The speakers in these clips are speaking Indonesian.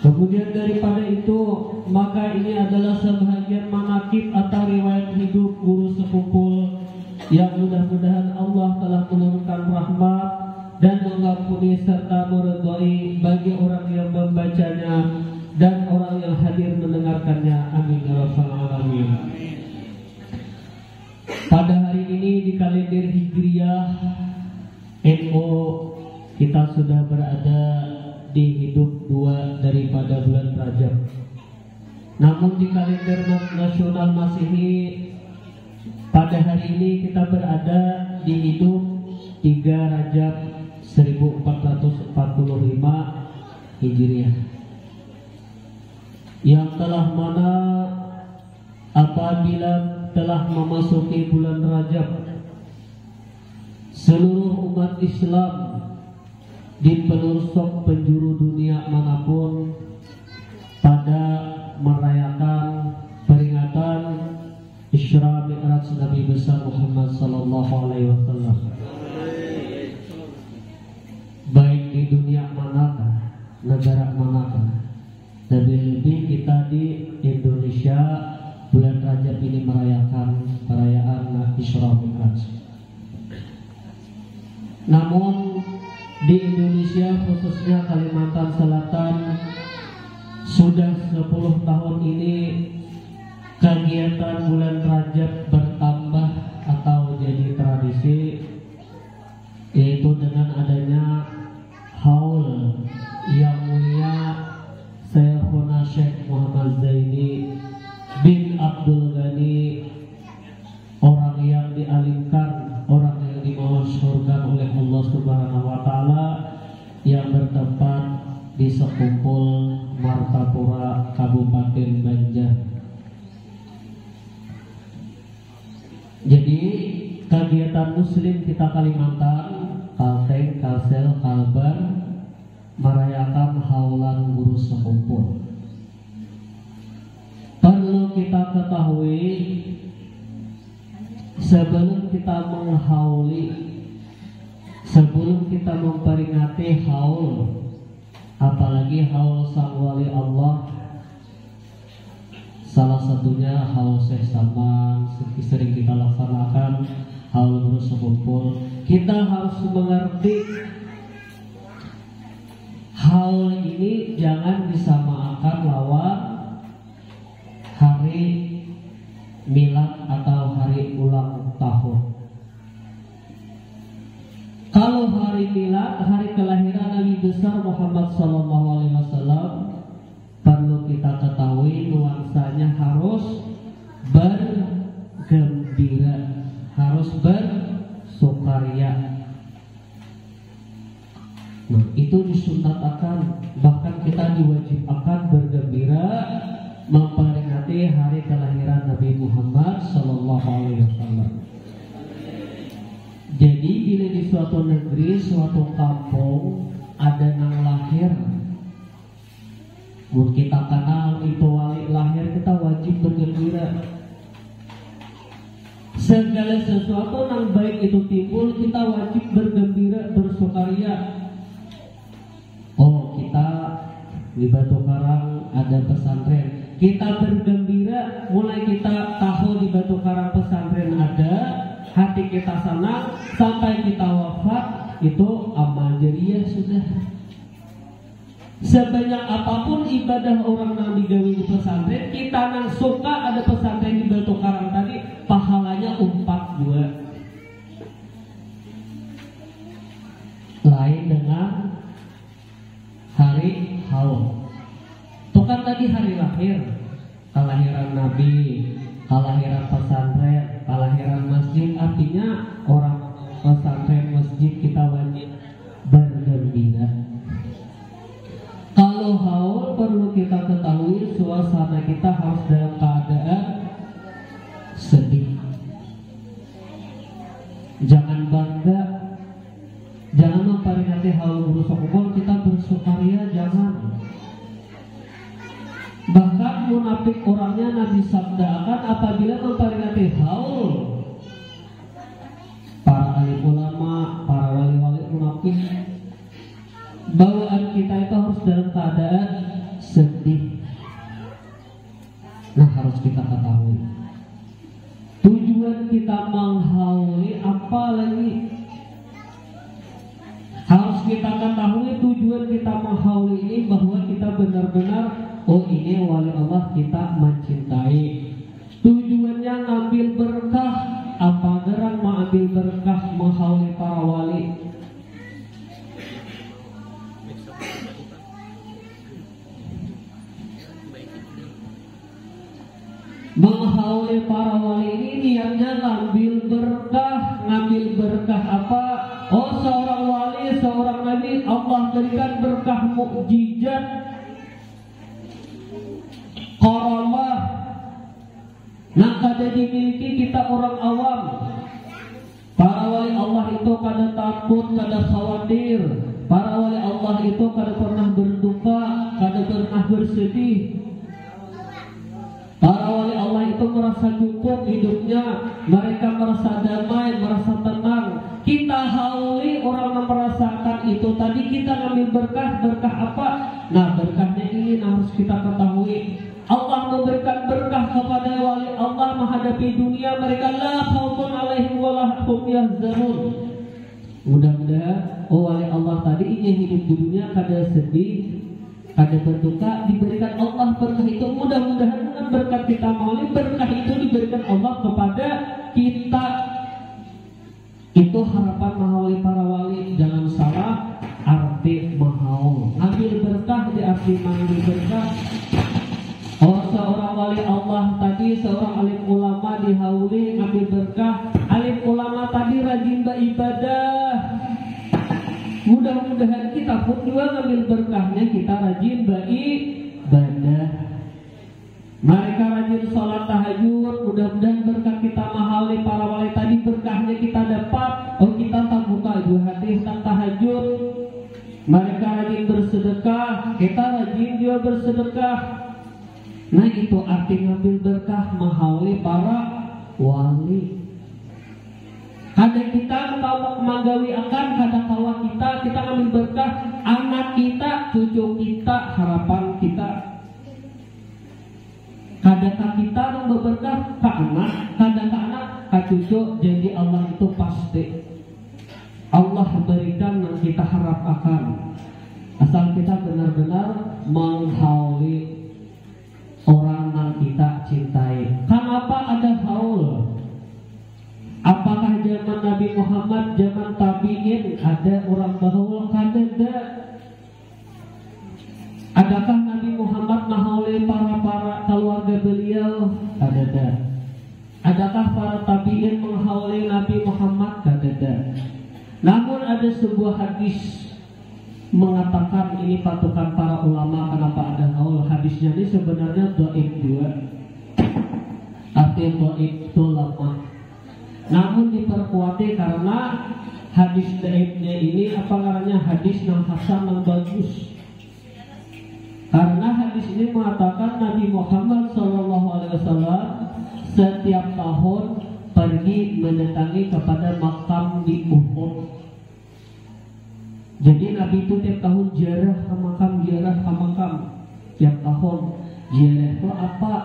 Kemudian daripada itu, maka ini adalah sebahagian manaqib atau riwayat hidup guru sepupu yang mudah-mudahan Allah telah menurunkan rahmat dan mengampuni serta meridhai bagi orang yang membacanya dan orang yang hadir mendengarkannya. Amin ya rabbal alamin. Pada hari ini di kalender Hijriah NU kita sudah berada di hidup 2 daripada bulan Rajab. Namun di kalender nasional Masehi pada hari ini kita berada di hidup 3 Rajab 1445 Hijriah, yang telah mana apabila telah memasuki bulan Rajab, seluruh umat Islam di pelosok penjuru dunia manapun pada merayakan peringatan Isra Mi'raj Nabi besar Muhammad sallallahu alaihi wasallam. Baik di dunia manakah, negara manakah, lebih-lebih kita di Indonesia bulan Rajab ini merayakan perayaan Isra Mi'raj. Namun di Indonesia, khususnya Kalimantan Selatan, sudah 10 tahun ini kegiatan bulan Rajab bertambah atau jadi tradisi, yaitu dengan adanya haul yang mulia Syekhuna Syekh Muhammad Zaini bin Abdul Ghani, orang yang dialimkan, orang yang dimasyhurkan oleh Allah Subhanahu wa taala, yang bertempat di Sekumpul Martapura, Kabupaten Banjar. Jadi kegiatan muslim kita Kalimantan, Kalteng, Kalsel, Kalbar merayakan haulan guru sekumpul. Perlu kita ketahui, sebelum kita menghauli, sebelum kita memperingati haul, apalagi haul sang wali Allah, salah satunya haul Syekh Saman, sering kita laksanakan haul guru sekumpul, kita harus mengerti haul ini jangan disamakan lawan hari milad atau hari ulang tahun. Kalau hari milad, hari kelahiran Nabi besar Muhammad sallallahu alaihi wasallam, perlu kita ketahui nuansanya harus bergembira, harus bersukaria. Nah, itu disunatkan, bahkan kita diwajibkan bergembira memperingati hari kelahiran Nabi Muhammad sallallahu alaihi wasallam. Jadi bila di suatu negeri, suatu kampung ada nang lahir, mun kita kenal itu wali lahir, kita wajib bergembira. Segala sesuatu yang baik itu timbul, kita wajib bergembira, bersukaria. Oh, kita di Batu Karang ada pesantren, kita bergembira, mulai kita tahu di Batu Karang pesantren ada, hati kita senang sampai kita wafat, itu amal jariah sudah. Sebanyak apapun ibadah orang yang digawe di pesantren, kita nang suka ada pesantren di Batu Karang tadi, pahalanya 4-2. Lain dengan hari haul. Itu kan tadi hari lahir, kelahiran Nabi, kelahiran pesantren, kelahiran masjid. Artinya orang pesantren, masjid kita wajib bergembira. Kalau haul perlu kita ketahui suasana kita harus dalam keadaan sedih. Jangan bangga, jangan memperingati haul guru sekumpul kita bersukaria, jangan. Bahkan munafik orangnya Nabi sabdakan apabila memperingati haul, para alim ulama, para wali-wali munafik, bawaan kita itu harus dalam keadaan sedih. kita menghauli ini bahwa kita benar-benar, oh ini wali Allah, kita mencintai. Tujuannya ngambil berkah. Apa gerang mengambil berkah menghauli para wali? Menghauli para wali ini niatnya ngambil berkah. Ngambil berkah apa? Oh, seorang wali, seorang nabi, Allah berikan berkah mukjizat, karamah. Nah, kada dimiliki kita orang awam. Para wali Allah itu kada takut, kada khawatir. Para wali Allah itu kada pernah berduka, kada pernah bersedih. Para wali Allah itu merasa cukup hidupnya, mereka merasa damai, merasa tenang. Kita hauli orang yang merasakan itu tadi, kita ngambil berkah. Berkah apa? Nah, berkahnya ini harus kita ketahui. Allah memberikan berkah kepada wali Allah menghadapi dunia, mereka la khaufun alaihim wa la hum yahzanun. Mudah-mudahan wali Allah tadi ini hidup di dunia kada sedih, kada berduka, diberikan Allah berkah itu. Mudah-mudahan dengan berkat kita mauli, berkah itu diberikan Allah kepada kita. Itu harapan menghauli para wali. Jangan salah arti menghaul. Ambil berkah di arti mengambil berkah. Oh, seorang wali Allah tadi, seorang alim ulama dihauli ngambil berkah. Alim ulama tadi rajin beribadah. Mudah-mudahan kita pun juga ngambil berkahnya, kita rajin beribadah. Mereka rajin sholat tahajud. Mudah-mudahan berkah kita mahali para wali tadi, berkahnya kita dapat. Oh, kita tak buka 2 hadis tak tahajud. Mereka rajin bersedekah, kita rajin juga bersedekah. Nah, itu arti ngambil berkah mahali para wali. Kada kita menggawi akan, kada kawa kita ngambil berkah anak kita, cucu kita, harapan kita. Kadakah kita berberkah ke anak, kada ke anak, ke cucu, jadi Allah itu pasti. Allah berikan yang kita harap akan. Asal kita benar-benar menghauli orang yang kita cintai. Kenapa ada haul? Apakah zaman Nabi Muhammad, zaman tabi'in ada orang berhaul? Kada. Adakah Nabi Muhammad menghauli para keluarga beliau? Kada. Adakah para tabi'in menghauli Nabi Muhammad? Kada. Namun ada sebuah hadis mengatakan ini patokan para ulama kenapa ada haul. Hadisnya ini sebenarnya dhaif juga. Arti dhaif itu lemah. Namun diperkuati karena hadis dhaifnya ini apa namanya, hadis yang hasan yang bagus. Karena hadis ini mengatakan Nabi Muhammad SAW setiap tahun pergi mendatangi kepada makam di Uhud. Jadi Nabi itu tiap tahun ziarah ke makam, tiap tahun. Ziarah itu apa?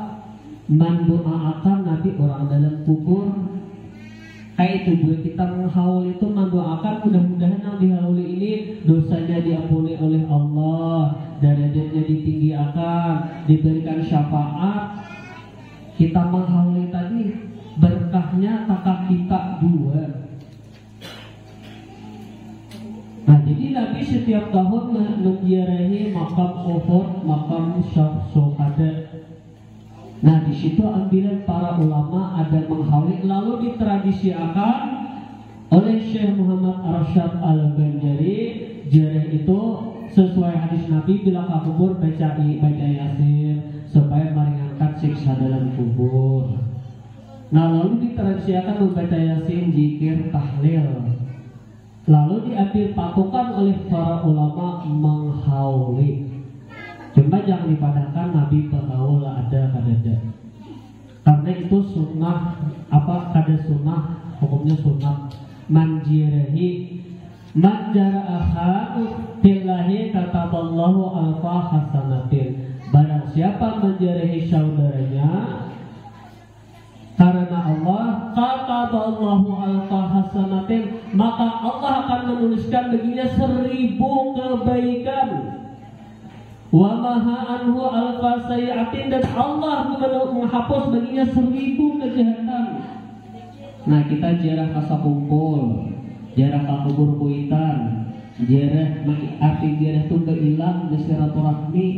Mendoakan Nabi orang dalam kubur. Kayak itu juga kita menghaul itu mendoakan, mudah-mudahan yang dihauli ini dosanya diampuni oleh Allah, derajatnya ditinggikan, diberikan syafaat. Kita menghauli tadi berkahnya kakak kita dua. Nah, jadi Nabi setiap tahun menziarahi makam Uhud, makam syuhada. Nah, di situ ambilan para ulama ada menghauli, lalu ditradisikan oleh Syekh Muhammad Arsyad Al-Banjari. Ziarah itu sesuai hadis Nabi, bila ke kubur baca Yasin supaya meringankan siksa dalam kubur. Nah, lalu ditradisikan membaca Yasin, zikir, tahlil. Lalu diambil patokan oleh para ulama menghauli. Cuma jangan dipadahkan Nabi berhaul ada kada. Karena itu sunnah, apa kada sunnah, hukumnya sunnah. Manjirahi manjara'aha billahi kataballahu alfa hasanatin. Barang siapa menjarahi saudaranya karena Allah, kataballahu alfa hasanatin, maka Allah akan menuliskan baginya 1000 kebaikan. Wa maha anhu alfa sayiatin, dan Allah menghapus baginya 1000 kejahatan. Nah, kita jarah kasa kumpul, jarah kakubur kuitan, jarah arti jarah itu keilang bersilaturahmi,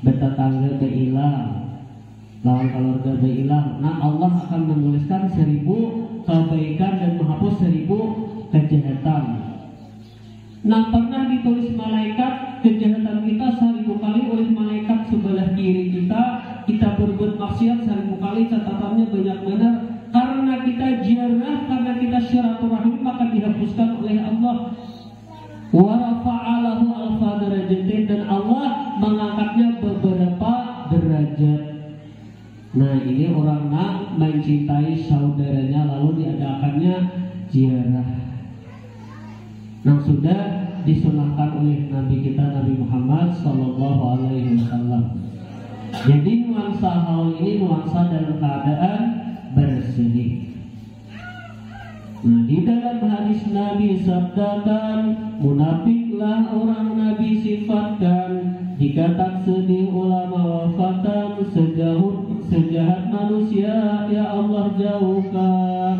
bertetangga keilang, lawan keluarga keilang. Nah, Allah akan menuliskan 1000 kebaikan dan menghapus 1000 kejahatan. Nah, pernah ditulis malaikat kejahatan kita 1000 kali oleh malaikat sebelah kiri kita berbuat maksiat 1000 kali, catatannya banyak benar. Karena kita jarah, karena kita silaturahmi, maka dihapuskan oleh Allah. Wa rafa'alahu alfa darajatin, dan Allah mengangkatnya beberapa derajat. Nah, ini orang nak mencintai saudaranya lalu diadakannya ziarah. Nah, sudah disunahkan oleh Nabi kita Nabi Muhammad Sallallahu Alaihi Wasallam. Jadi nuansa hal ini nuansa dalam keadaan bersedih. Nah, di dalam hadis Nabi sabdakan, munafiklah orang Nabi sifatkan, jika tak sedih ulama wafatan, sejahat manusia ya Allah jauhkan.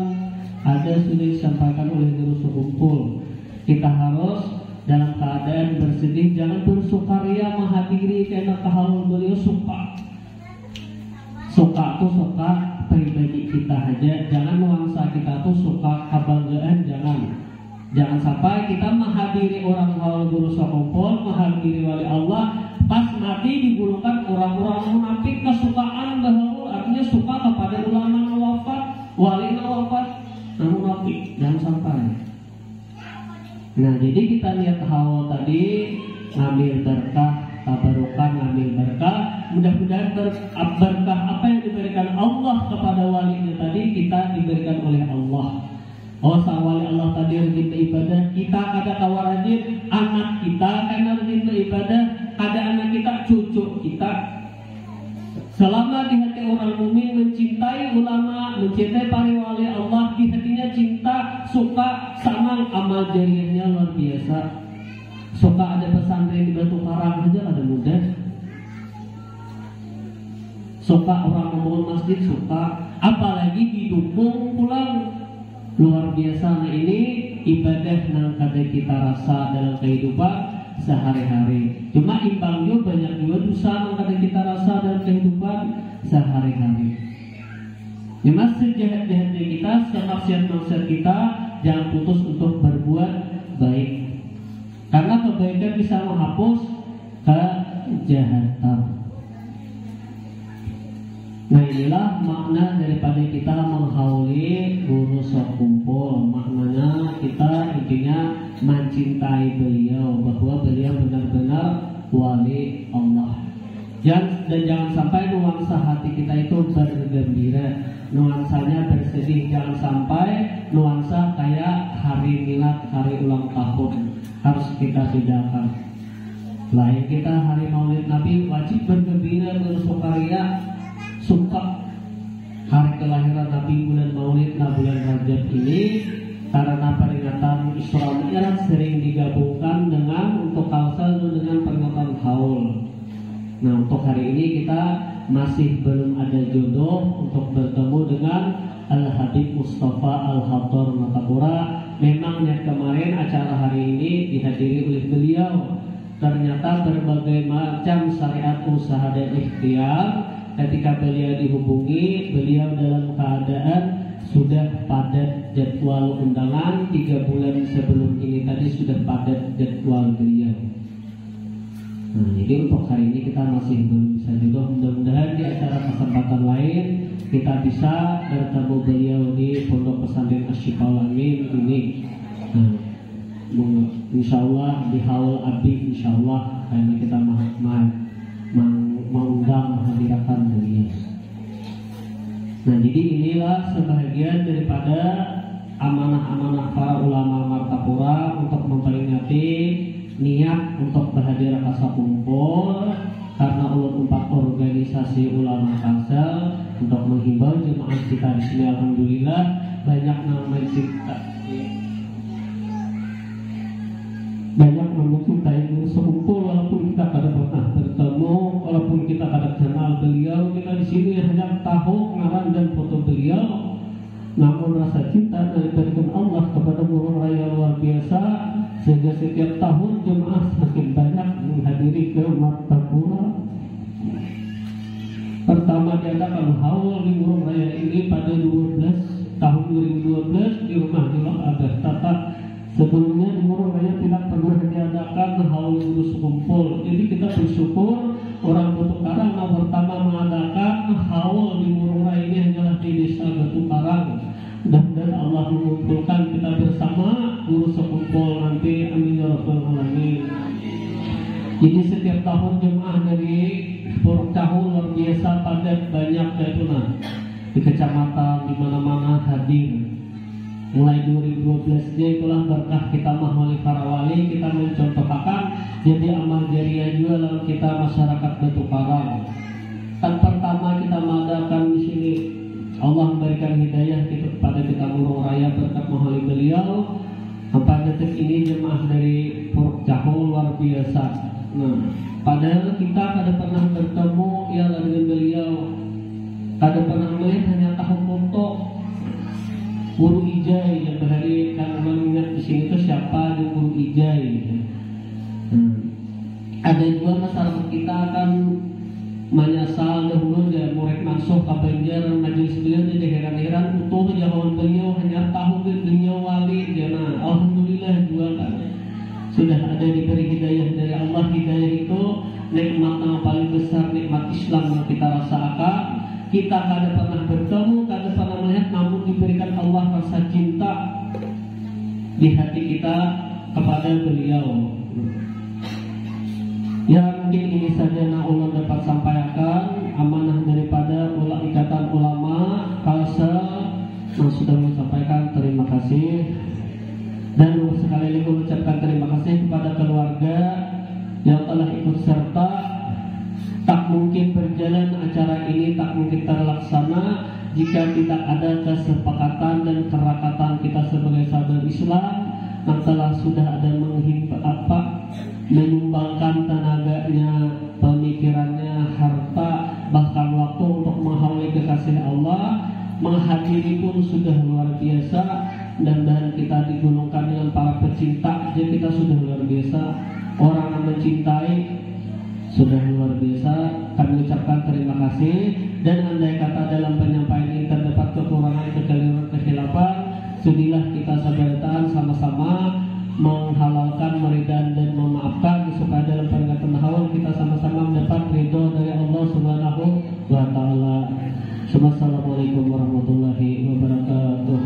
Ada sudah disampaikan oleh guru sekumpul, kita harus dalam keadaan bersedih, jangan bersukaria menghadiri karena kehaluan beliau. Suka tuh suka pribadi kita aja, jangan nuansa kita tuh suka kebanggaan, jangan sampai kita menghadiri orang haul guru sekumpul, menghadiri wali Allah, pas mati digulungkan orang-orang munafik kesukaan bahwa artinya suka kepada ulama wafat, wali wafat, munafik, jangan sampai. Nah, jadi kita lihat haul tadi ngambil berkah, tabarukan, ngambil berkah. Mudah-mudahan berkah apa yang diberikan Allah kepada walinya tadi kita diberikan oleh Allah. Oh, sang wali Allah tadi rajin beribadah, kita kada kawarajin anak kita karena rajin beribadah, kada anak kita cucu kita. Selama di hati orang mukmin mencintai ulama, mencintai para wali Allah, di hatinya cinta, suka, sama amal jariahnya luar biasa. Suka ada pesantren di Batu Karang aja ada mudah. Suka orang membangun masjid, suka, apalagi didukung pulang, luar biasa. Nah, ini ibadah yang kada kita rasa dalam kehidupan sehari-hari. Cuma imbang juga banyak juga dosa yang kada kita rasa dalam kehidupan sehari-hari. Cuma sejahat-jahatnya kita, semaksiat-maksiat kita, jangan putus untuk berbuat baik. Karena kebaikan bisa menghapus kejahatan. Nah, inilah makna daripada kita menghauli guru sekumpul. Maknanya kita intinya mencintai beliau, bahwa beliau benar-benar wali Allah. Dan jangan sampai nuansa hati kita itu bergembira, nuansanya bersedih. Jangan sampai nuansa kayak hari milad, hari ulang tahun. Harus kita bedakan. Lain kita hari maulid Nabi wajib bergembira, bersukaria, suka. Hari kelahiran Nabi bulan maulid, bulan Rajab ini, karena peringatan Isra Mi'raj sering digabungkan dengan untuk kalsal dengan peringatan haul. Nah, untuk hari ini kita masih belum ada jodoh untuk bertemu dengan Al-Habib Mustafa Al-Hattor Matapura. Memang niat kemarin acara hari ini dihadiri oleh beliau. Ternyata berbagai macam syariat usaha dan ikhtiar, ketika beliau dihubungi, beliau dalam keadaan sudah padat jadwal undangan. 3 bulan sebelum ini tadi sudah padat jadwal beliau. Nah, jadi untuk hari ini kita masih belum bisa juga. Mudah-mudahan di acara kesempatan lain kita bisa bertemu beliau di Pondok Pesantren Asy-Syifaul Amin ini. Nah, insyaallah di haul abdi insyaallah karena kita mengundang menghadirakan beliau. Nah, jadi inilah sebahagian daripada amanah-amanah para ulama Martapura untuk memperingati niat untuk berhadir kasa kumpul karena ulun 4 organisasi ulama Kalsel untuk menghimbau jemaah kita di sini. Alhamdulillah banyak yang mencipta rasa cinta dan diberikan Allah kepada guru raya luar biasa, sehingga setiap tahun jemaah semakin banyak menghadiri ke Martapura. Pertama diadakan haul di Burung Raya ini pada tahun 2012 di rumah Hilal Abah Tata. Sebelumnya di Burung Raya tidak pernah diadakan haul guru sekumpul. Jadi kita bersyukur orang Batu Karang yang pertama mengadakan haul di Burung Raya ini adalah di desa Batu Karang. Dan Allah mengumpulkan kita bersama guru sekumpul nanti, amin ya rabbal alamin. Jadi setiap tahun jemaah dari Puruk Cahul luar biasa padat, banyak Daituna di kecamatan di mana-mana hadir. Mulai 2012 itulah berkah kita mahwali farawali, kita mencontohkan jadi amal jariah juga dalam kita masyarakat Batu Karang. Kan pertama kita mengadakan di sini, Allah memberikan hidayah kita kepada kita Burung Raya berkat mahwali beliau. Sampai detik ini jemaah dari Puruk Cahul luar biasa. Nah, padahal kita kada pernah bertemu ya dengan beliau, kada pernah melihat, hanya tahu foto Guru Ijai yang berhari kan mengingat di sini itu siapa di Guru Ijai. Ada juga masyarakat kita akan menyesal dahulu ya murid mansuh ke Banjar majelis beliau jadi heran-heran utuh jawaban beliau, hanya tahu beliau wali jana. Alhamdulillah juga kan sudah ada diberi hidayah dari Allah. Hidayah itu nikmat yang paling besar, nikmat Islam yang kita rasakan. Kita kada pernah bertemu, kada pernah melihat, namun diberikan Allah rasa cinta di hati kita kepada beliau. Ya mungkin ini saja yang ulun dapat sampaikan, amanah daripada Ikatan Ulama Kalsel yang sudah menyampaikan. Terima kasih. Dan sekali lagi mengucapkan terima kasih kepada keluarga yang telah ikut serta. Tak mungkin berjalan acara ini, tak mungkin terlaksana jika tidak ada kesepakatan dan kerakatan kita sebagai saudara Islam yang telah sudah ada menyumbangkan tenaganya, pemikirannya, harta, bahkan waktu untuk menghauli kekasih Allah. Menghadiri pun sudah luar biasa, dan kita digolongkan dengan para pecinta, jadi kita sudah luar biasa. Orang yang mencintai sudah luar biasa. Kami ucapkan terima kasih, dan andai kata dalam penyampaian ini terdapat kekurangan, kekeliruan, kekhilafan, sudilah kita sabarkan sama-sama menghalalkan, meridhan dan memaafkan, supaya dalam peringatan haul kita sama-sama mendapat ridho dari Allah Subhanahu wa taala. Assalamualaikum warahmatullahi wabarakatuh.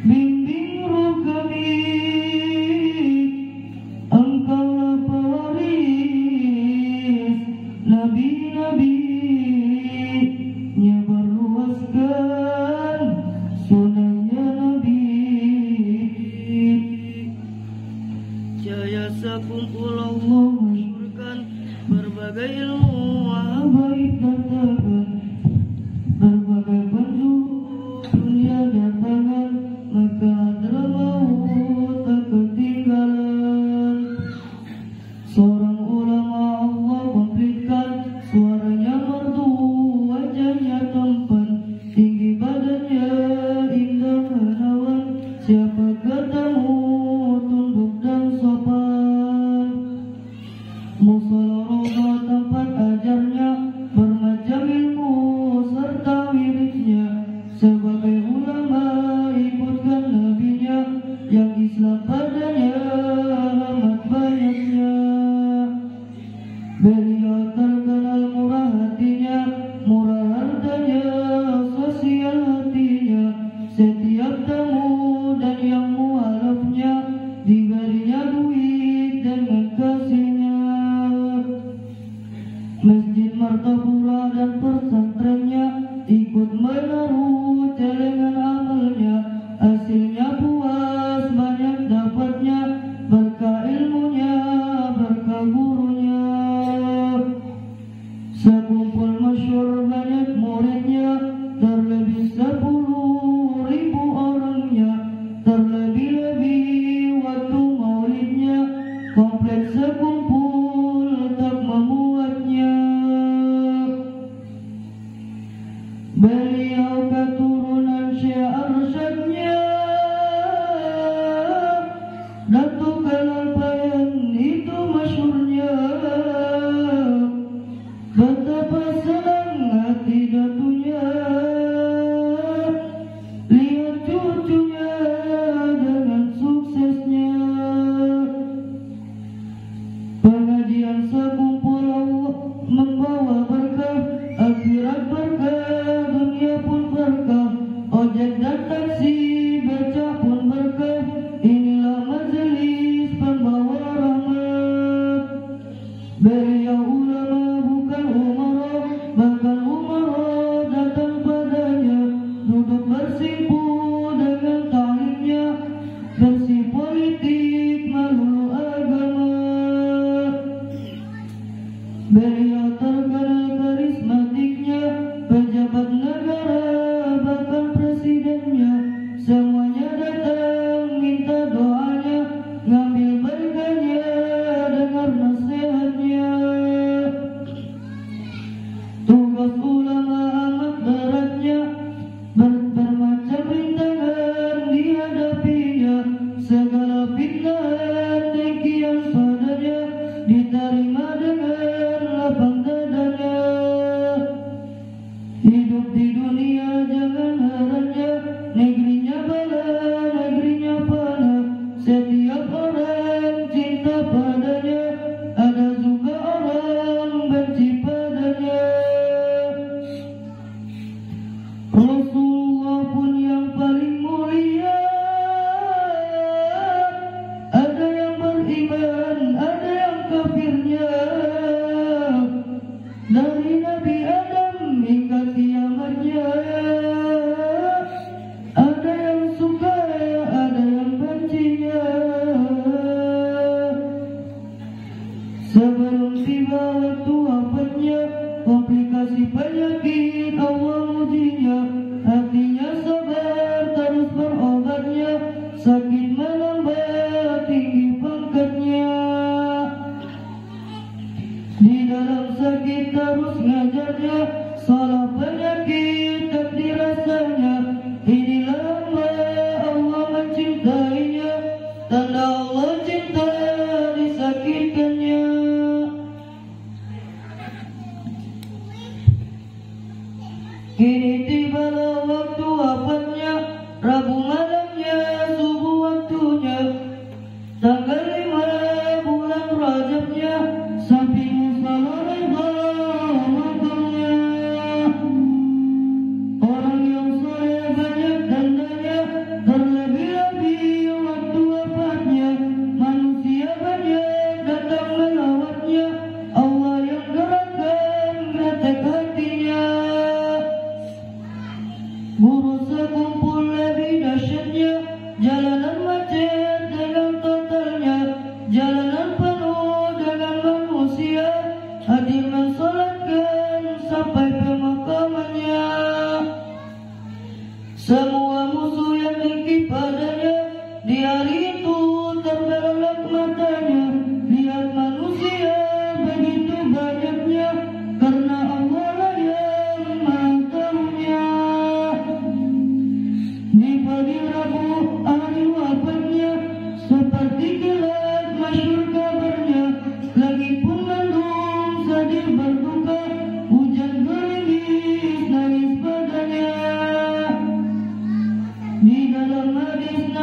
Be berbagai ilmu habaib datangkan, berbagai penjuru dunia datangan, maka adalah maut tak ketinggalan. Seorang ulama Allah komplitkan, suaranya merdu, wajahnya tampan, tinggi badannya indah menawan, siapa ketemu tunduk dan sopan. Musola roba tempat ajarnya, bermacam ilmu serta wiridnya, sebagai ulama ikutkan nabinya, yang Islam padanya amat banyaknya. Beliau terkenal murah hatinya, murah hartanya, sosial hatinya, setiap tamu dan yang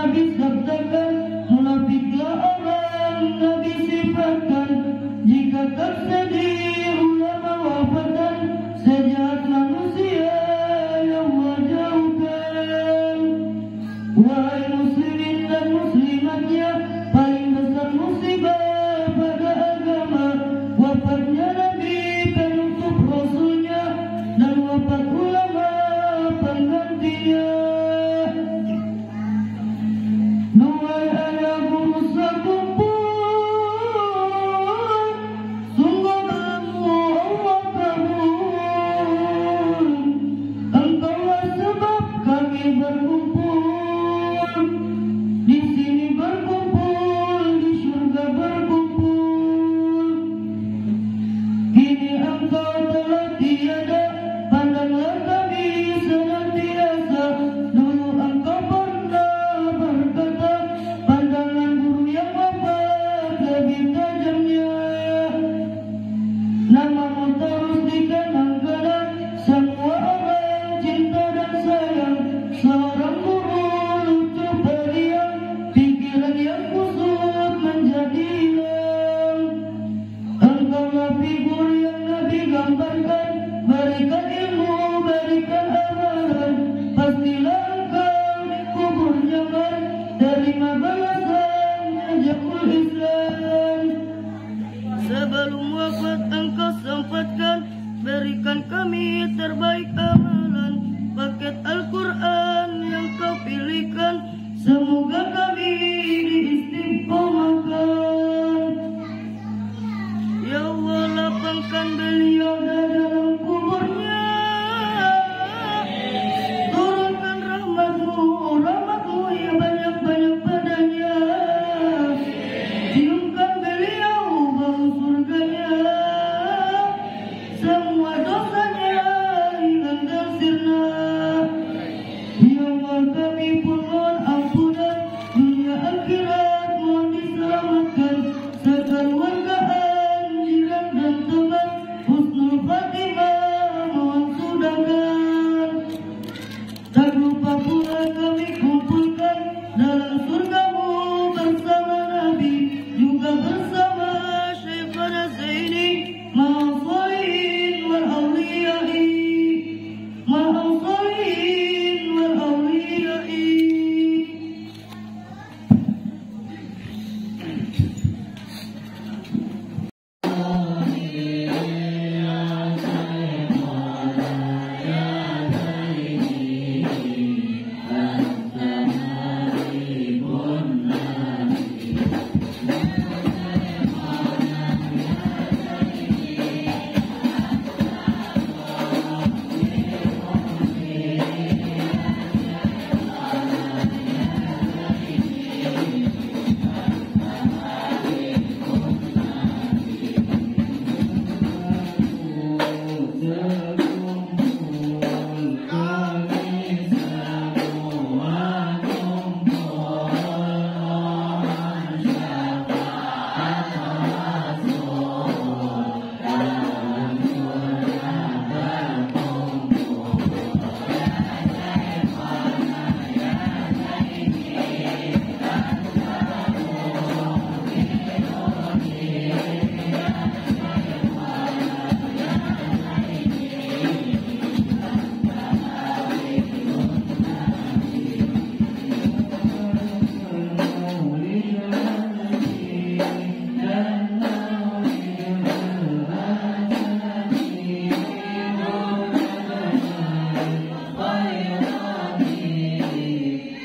Nabi sabdakan, munafiklah orang Nabi sifatkan. Jika tersedia ulama wafatan, sejahat manusia yang menjauhkan. Wahai muslimin dan muslimatnya, paling besar musibah pada agama wafatnya Nabi penutup Rasulnya, dan wafat ulama penggantinya. Duhai anakku sekumpul, sungguh kamu Allah kabul. Engkaulah sebab kami berkumpul, di sini berkumpul, di surga berkumpul. Kini engkau telah tiada, pandanglah kami senantiasa. Dulu engkau pernah berkata, pandangan guru yang wafat lebih tajamnya. Namamu terus dikenang-kenang, semua orang cinta dan sayang. Seorang guru lucu periang, pikiran yang kusut menjadi hilang. Engkaulah figur yang Nabi gambarkan, berikan ilmu, berikan amalan. Pastilah engkau dikubur nyaman, terima balasannya Jabul Islam. Sebelum wafat engkau sempatkan, berikan kami terbaik amalan. Paket Al-Quran yang kau pilihkan, semoga kami diistiqomahkan. Ya Allah, lapangkan beliau dalam kuburnya. Turunkan rahmatmu, rahmatmu yang banyak-banyak padanya. Ciumkan beliau bau surganya. Semua dosanya hilang dan sirna. Ya Allah, kami pun mohon ampunan, dunia akhirat mohon diselamatkan. Sekeluargaan, jiran dan teman, husnul khatimah mohon sudahkan. Tak lupa pula kami kumpulkan dalam surgamu bersama Nabi, juga bersama Syekhana Zaini, ma'al sholihin wal awliyai, ma'al sholihin wal awliyai.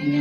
Ya